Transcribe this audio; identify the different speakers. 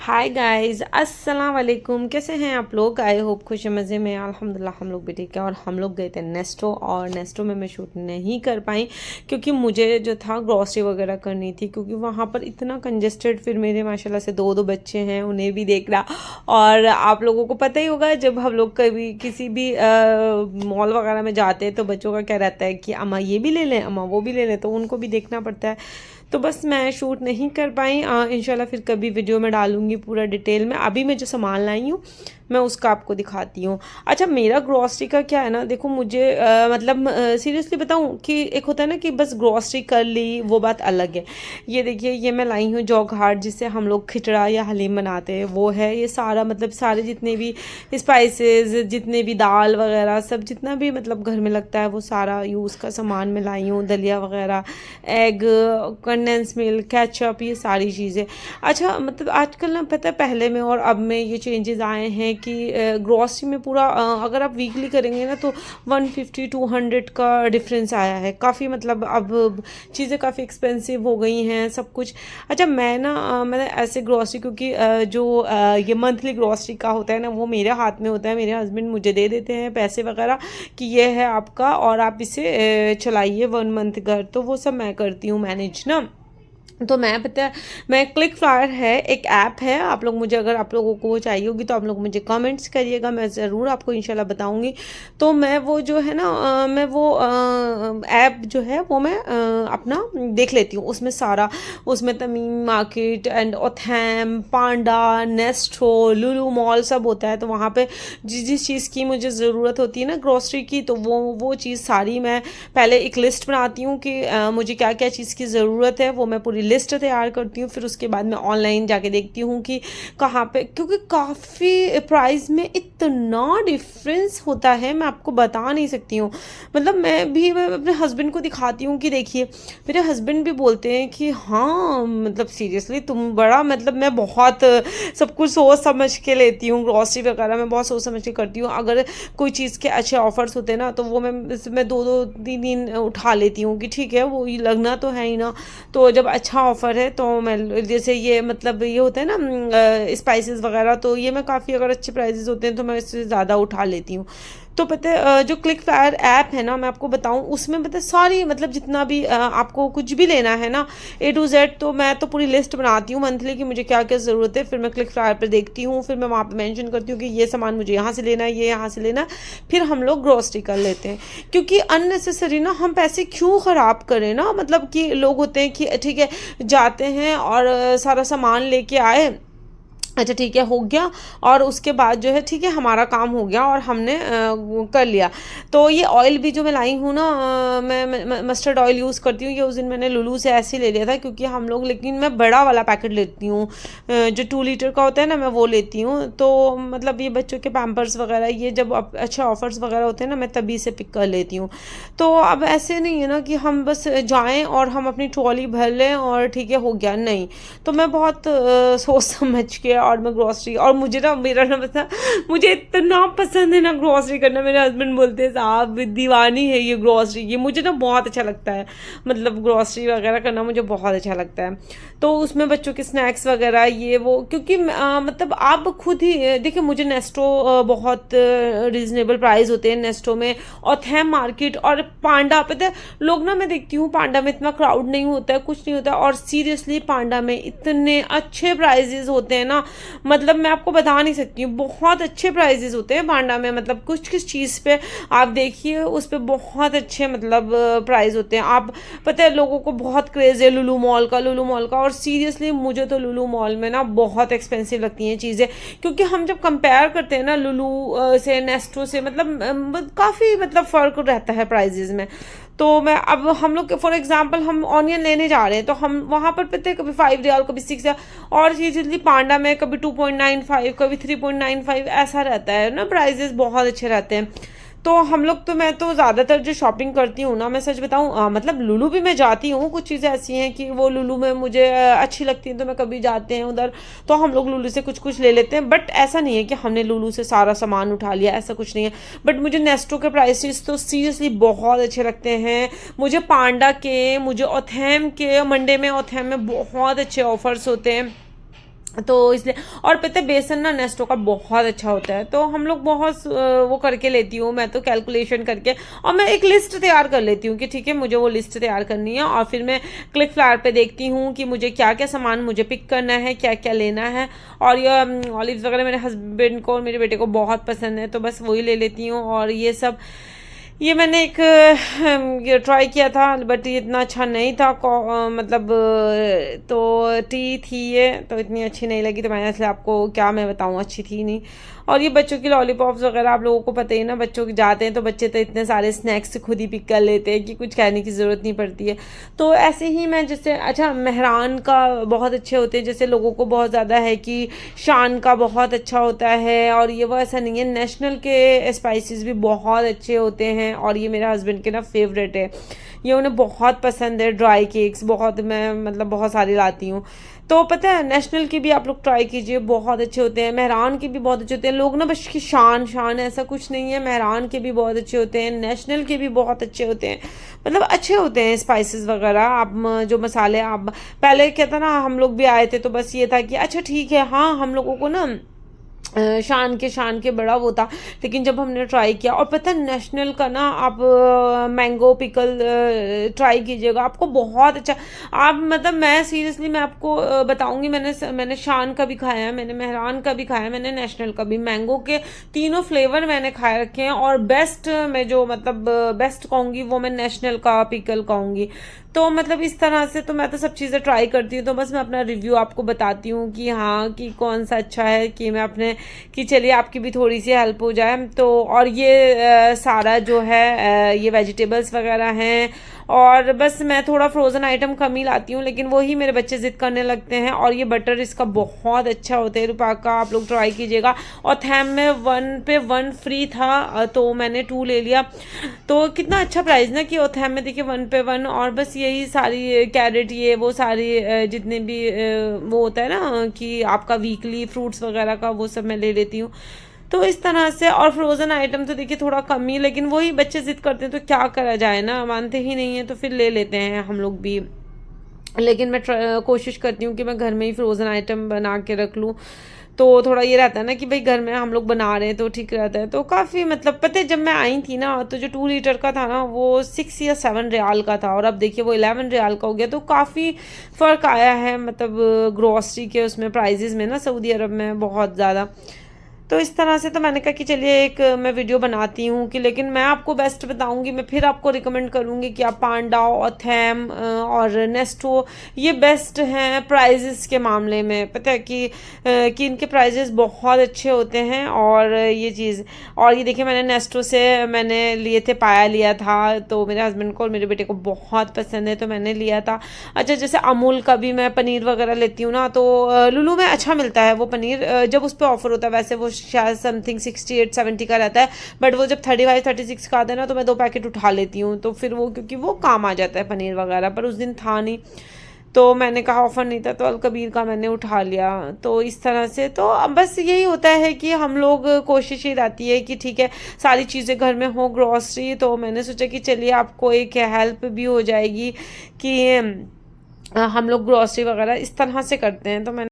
Speaker 1: Hi guys, अस्सलाम वालेकुम। कैसे हैं आप लोग? आई होप खुश मज़े में। अल्हम्दुलिल्लाह हम लोग भी ठीक है। और हम लोग गए थे नेस्टो, और नेस्टो में मैं शूट नहीं कर पाई क्योंकि मुझे जो था ग्रॉसरी वगैरह करनी थी, क्योंकि वहाँ पर इतना कंजेस्टेड। फिर मेरे माशाल्लाह से दो दो बच्चे हैं, उन्हें भी देखना। और आप लोगों को पता ही होगा, जब हम लोग कभी किसी भी मॉल वगैरह में जाते हैं तो बच्चों का क्या रहता है कि अम्मा ये भी ले लें, अम्मा वो भी ले लें, तो उनको भी देखना पड़ता है। तो बस मैं शूट नहीं कर पाई। इंशाल्लाह फिर कभी वीडियो में डालूंगी पूरा डिटेल में। अभी मैं जो सामान लाई हूँ मैं उसका आपको दिखाती हूँ। अच्छा, मेरा ग्रॉसरी का क्या है ना, देखो मुझे मतलब सीरियसली बताऊँ कि एक होता है ना कि बस ग्रॉसरी कर ली, वो बात अलग है। ये देखिए, ये मैं लाई हूँ जॉग हार्ट, जिससे हम लोग खिचड़ा या हलीम बनाते हैं, वो है। ये सारा मतलब सारे जितने भी स्पाइसेस, जितने भी दाल वगैरह, सब जितना भी मतलब घर में लगता है वो सारा यूज़ का सामान मैं लाई हूँ। दलिया वगैरह, एग, कंडेंस मिल्क, केचप, ये सारी चीज़ें। अच्छा, मतलब आजकल ना पता है, पहले में और अब में ये चेंजेस आए हैं कि ग्रॉसरी में पूरा अगर आप वीकली करेंगे ना तो 150-200 का डिफरेंस आया है काफ़ी। मतलब अब चीज़ें काफ़ी एक्सपेंसिव हो गई हैं सब कुछ। अच्छा, मैं ना मैंने ऐसे ग्रॉसरी, क्योंकि ये मंथली ग्रॉसरी का होता है ना, वो मेरे हाथ में होता है। मेरे हस्बैंड मुझे दे देते हैं पैसे वगैरह कि ये है आपका और आप इसे चलाइए 1 मंथ घर। तो वो सब मैं करती हूँ मैनेज ना। तो मैं पता है, मैं क्लिक फ्लायर है, एक ऐप है। आप लोग मुझे, अगर आप लोगों को वो चाहिए होगी तो आप लोग मुझे कमेंट्स करिएगा, मैं ज़रूर आपको इंशाल्लाह बताऊंगी। तो मैं वो जो है ना मैं वो ऐप जो है वो मैं अपना देख लेती हूँ। उसमें सारा, उसमें Tamimi market and Othaim, Panda, Nesto, Lulu mall सब होता है। तो वहाँ पे जिस जिस चीज़ की मुझे ज़रूरत होती है ना ग्रॉसरी की, तो वो चीज़ सारी मैं पहले एक लिस्ट बनाती हूँ कि मुझे क्या क्या चीज़ की ज़रूरत है। वो मैं पूरी लिस्ट तैयार करती हूँ। फिर उसके बाद मैं ऑनलाइन जाके देखती हूँ कि कहाँ पे, क्योंकि काफ़ी प्राइस में इतना डिफरेंस होता है, मैं आपको बता नहीं सकती हूँ। मतलब मैं अपने हस्बैंड को दिखाती हूँ कि देखिए, मेरे हस्बैंड भी बोलते हैं कि हाँ मतलब सीरियसली तुम बड़ा, मतलब मैं बहुत सब कुछ सोच समझ के लेती हूँ। ग्रॉसरी वगैरह मैं बहुत सोच समझ के करती हूँ। अगर कोई चीज़ के अच्छे ऑफर्स होते हैं ना, तो वो मैं दो दो तीन दिन उठा लेती हूँ कि ठीक है, वो ये लगना तो है ही ना। तो जब अच्छा ऑफ़र है तो मैं, जैसे ये मतलब ये होता है ना स्पाइसेस वगैरह, तो ये मैं काफ़ी, अगर अच्छे प्राइसेस होते हैं तो मैं इससे ज़्यादा उठा लेती हूँ। तो पता है जो क्लिक फायर ऐप है ना, मैं आपको बताऊं, उसमें पता है सारी, मतलब जितना भी आपको कुछ भी लेना है ना, A to Z, तो मैं तो पूरी लिस्ट बनाती हूँ मंथली की मुझे क्या क्या ज़रूरत है। फिर मैं क्लिक फायर पर देखती हूँ, फिर मैं वहाँ पर मेंशन करती हूँ कि ये सामान मुझे यहाँ से लेना है, ये यहाँ से लेना है। फिर हम लोग ग्रॉसरी कर लेते हैं, क्योंकि अननेसेसरी ना हम पैसे क्यों ख़राब करें ना। मतलब कि लोग होते हैं कि ठीक है, जाते हैं और सारा सामान लेके आए, अच्छा ठीक है, हो गया, और उसके बाद जो है ठीक है, हमारा काम हो गया और हमने कर लिया। तो ये ऑयल भी जो मैं लाई हूँ ना, मैं मस्टर्ड ऑयल यूज़ करती हूँ। ये उस दिन मैंने लुलू से ऐसे ही ले लिया था, क्योंकि हम लोग, लेकिन मैं बड़ा वाला पैकेट लेती हूँ, जो 2 लीटर का होता है ना, मैं वो लेती हूँ। तो मतलब ये बच्चों के पैम्पर्स वगैरह, ये जब अच्छे ऑफर्स वगैरह होते हैं ना, मैं तभी से पिक कर लेती हूँ। तो अब ऐसे नहीं है ना कि हम बस जाएँ और हम अपनी ट्रॉली भर लें और ठीक है हो गया, नहीं। तो मैं बहुत सोच समझ के, और मैं ग्रॉसरी, और मुझे ना, मेरा ना बस ना, मुझे इतना पसंद है ना ग्रॉसरी करना। मेरे हस्बैंड बोलते हैं साहब दीवानी है ये ग्रॉसरी, ये मुझे ना बहुत अच्छा लगता है। मतलब ग्रॉसरी वगैरह करना मुझे बहुत अच्छा लगता है। तो उसमें बच्चों के स्नैक्स वगैरह ये वो, क्योंकि मतलब आप खुद ही देखिए, मुझे नेस्टो बहुत रिजनेबल प्राइस होते हैं नेस्टो में, और थैम मार्केट और पांडा। पता है लोग ना, मैं देखती हूँ पांडा में इतना क्राउड नहीं होता है, कुछ नहीं होता है, और सीरियसली पांडा में इतने अच्छे प्राइजेस होते हैं ना, मतलब मैं आपको बता नहीं सकती हूँ, बहुत अच्छे प्राइजेस होते हैं पांडा में। मतलब कुछ किस चीज़ पे आप देखिए, उस पर बहुत अच्छे मतलब प्राइस होते हैं। आप, पता है लोगों को बहुत क्रेज़ है लुलु मॉल का, लुलु मॉल का, और सीरियसली मुझे तो लुलु मॉल में ना बहुत एक्सपेंसिव लगती हैं चीज़ें, क्योंकि हम जब कंपेयर करते हैं ना लुलु से, नेस्टो से, मतलब काफ़ी मतलब फ़र्क रहता है प्राइजेज़ में। तो मैं, अब हम लोग फॉर एग्जांपल हम ऑनियन लेने जा रहे हैं, तो हम वहाँ पर पता है कभी 5 रियाल, कभी 6 रियाल, और सीरियसली पांडा में कभी 2.95, कभी 3.95, ऐसा रहता है ना, प्राइजेस बहुत अच्छे रहते हैं। तो हम लोग तो, मैं तो ज़्यादातर जो शॉपिंग करती हूँ ना, मैं सच बताऊँ, मतलब लुलु भी मैं जाती हूँ। कुछ चीज़ें ऐसी हैं कि वो लुलु में मुझे अच्छी लगती हैं, तो मैं कभी जाते हैं उधर, तो हम लोग लुलु से कुछ कुछ ले लेते हैं। बट ऐसा नहीं है कि हमने लुलु से सारा सामान उठा लिया, ऐसा कुछ नहीं है। बट मुझे नेस्टो के प्राइसेस तो सीरियसली बहुत अच्छे लगते हैं। मुझे पांडा के, मुझे ओथैम के, मंडे में ओथैम में बहुत अच्छे ऑफर्स होते हैं। तो इसलिए, और पता है बेसन ना नेस्टो का बहुत अच्छा होता है, तो हम लोग बहुत वो करके लेती हूँ मैं तो, कैलकुलेशन करके, और मैं एक लिस्ट तैयार कर लेती हूँ कि ठीक है मुझे वो लिस्ट तैयार करनी है, और फिर मैं क्लिक फ्लावर पे देखती हूँ कि मुझे क्या क्या सामान मुझे पिक करना है, क्या क्या लेना है। और ये ऑलिव्स वगैरह मेरे हस्बैंड को और मेरे बेटे को बहुत पसंद है, तो बस वही ले लेती हूँ। और ये सब, ये मैंने एक ये ट्राई किया था, बट ये इतना अच्छा नहीं था, मतलब तो टी थी ये, तो इतनी अच्छी नहीं लगी, तो मैंने इसलिए आपको क्या मैं बताऊँ, अच्छी थी नहीं। और ये बच्चों की लॉलीपॉप्स वगैरह आप लोगों को पता ही ना, बच्चों के जाते हैं तो बच्चे तो इतने सारे स्नैक्स खुद ही पिक कर लेते हैं कि कुछ कहने की ज़रूरत नहीं पड़ती है। तो ऐसे ही मैं जैसे, अच्छा मेहरान का बहुत अच्छे होते हैं, जैसे लोगों को बहुत ज़्यादा है कि शान का बहुत अच्छा होता है, और ये वो ऐसा नहीं है, नेशनल के स्पाइसेस भी बहुत अच्छे होते हैं, और ये मेरे हस्बैंड के ना फेवरेट है, ये उन्हें बहुत पसंद है। ड्राई केक्स बहुत, मैं मतलब बहुत सारी लाती हूँ। तो पता है नेशनल की भी आप लोग ट्राई कीजिए, बहुत अच्छे होते हैं, मेहरान के भी बहुत अच्छे होते हैं। लोग ना बस की शान शान ऐसा कुछ नहीं है, मेहरान के भी बहुत अच्छे होते हैं, नेशनल के भी बहुत अच्छे होते हैं, मतलब अच्छे होते हैं स्पाइसेस वगैरह। आप जो मसाले, आप पहले क्या था ना, हम लोग भी आए थे तो बस ये था कि अच्छा ठीक है, हाँ हम लोगों को ना शान के बड़ा वो था, लेकिन जब हमने ट्राई किया, और पता है नेशनल का ना आप मैंगो पिकल ट्राई कीजिएगा, आपको बहुत अच्छा, आप मतलब मैं सीरियसली मैं आपको बताऊंगी, मैंने शान का भी खाया है, मैंने मेहरान का भी खाया है, मैंने नेशनल का भी, मैंगो के तीनों फ्लेवर मैंने खाए रखे हैं, और बेस्ट मैं जो मतलब बेस्ट कहूँगी वो मैं नेशनल का पिकल कहूँगी। तो मतलब इस तरह से तो मैं तो सब चीज़ें ट्राई करती हूँ, तो बस मैं अपना रिव्यू आपको बताती हूँ कि हाँ कि कौन सा अच्छा है, कि मैं अपने, कि चलिए आपकी भी थोड़ी सी हेल्प हो जाए। तो और ये सारा जो है ये वेजिटेबल्स वगैरह हैं, और बस मैं थोड़ा फ्रोज़न आइटम कम ही लाती हूँ, लेकिन वही मेरे बच्चे ज़िद करने लगते हैं। और ये बटर इसका बहुत अच्छा होता है रुपा का, आप लोग ट्राई कीजिएगा। और थैम में 1 पे 1 फ्री था, तो मैंने 2 ले लिया, तो कितना अच्छा प्राइस ना कि ओथैम में देखिए 1 पे 1। और बस यही सारी कैरेट, ये वो सारी जितने भी वो होता है ना कि आपका वीकली फ्रूट्स वगैरह का, वो सब मैं ले लेती हूँ। तो इस तरह से, और फ्रोज़न आइटम तो देखिए थोड़ा कम ही, लेकिन वही बच्चे ज़िद करते हैं तो क्या करा जाए ना, मानते ही नहीं है, तो फिर ले लेते हैं हम लोग भी। लेकिन मैं कोशिश करती हूँ कि मैं घर में ही फ्रोज़न आइटम बना के रख लूँ, तो थोड़ा ये रहता है ना कि भाई घर में हम लोग बना रहे हैं तो ठीक रहता है। तो काफ़ी मतलब पता है, जब मैं आई थी ना तो जो 2 लीटर का था ना वो 6 या 7 रियाल का था, और अब देखिए वो 11 रियाल का हो गया। तो काफ़ी फ़र्क आया है, मतलब ग्रॉसरी के उसमें प्राइजेज़ में ना सऊदी अरब में बहुत ज़्यादा। तो इस तरह से तो मैंने कहा कि चलिए एक मैं वीडियो बनाती हूँ कि, लेकिन मैं आपको बेस्ट बताऊँगी, मैं फिर आपको रिकमेंड करूँगी कि आप पांडा और थैम और नेस्टो ये बेस्ट हैं प्राइजेस के मामले में। पता है कि इनके प्राइजेस बहुत अच्छे होते हैं। और ये चीज़, और ये देखिए मैंने नेस्टो से मैंने लिए थे, पाया लिया था, तो मेरे हस्बैंड को और मेरे बेटे को बहुत पसंद है तो मैंने लिया था। अच्छा, जैसे अमूल का भी मैं पनीर वगैरह लेती हूँ ना, तो लुलू में अच्छा मिलता है वो पनीर, जब उस पर ऑफर होता है। वैसे वो शायद समथिंग 68-70 का रहता है, बट वो जब 35-36 का आता है ना तो मैं 2 पैकेट उठा लेती हूँ, तो फिर वो क्योंकि वो काम आ जाता है पनीर वगैरह। पर उस दिन था नहीं, तो मैंने कहा ऑफ़र नहीं था, तो अलकबीर का मैंने उठा लिया। तो इस तरह से तो अब बस यही होता है कि हम लोग, कोशिश ही रहती है कि ठीक है सारी चीज़ें घर में हो, ग्रॉसरी। तो मैंने सोचा कि चलिए आपको एक हेल्प भी हो जाएगी कि हम लोग ग्रॉसरी वगैरह इस तरह से करते हैं। तो मैंने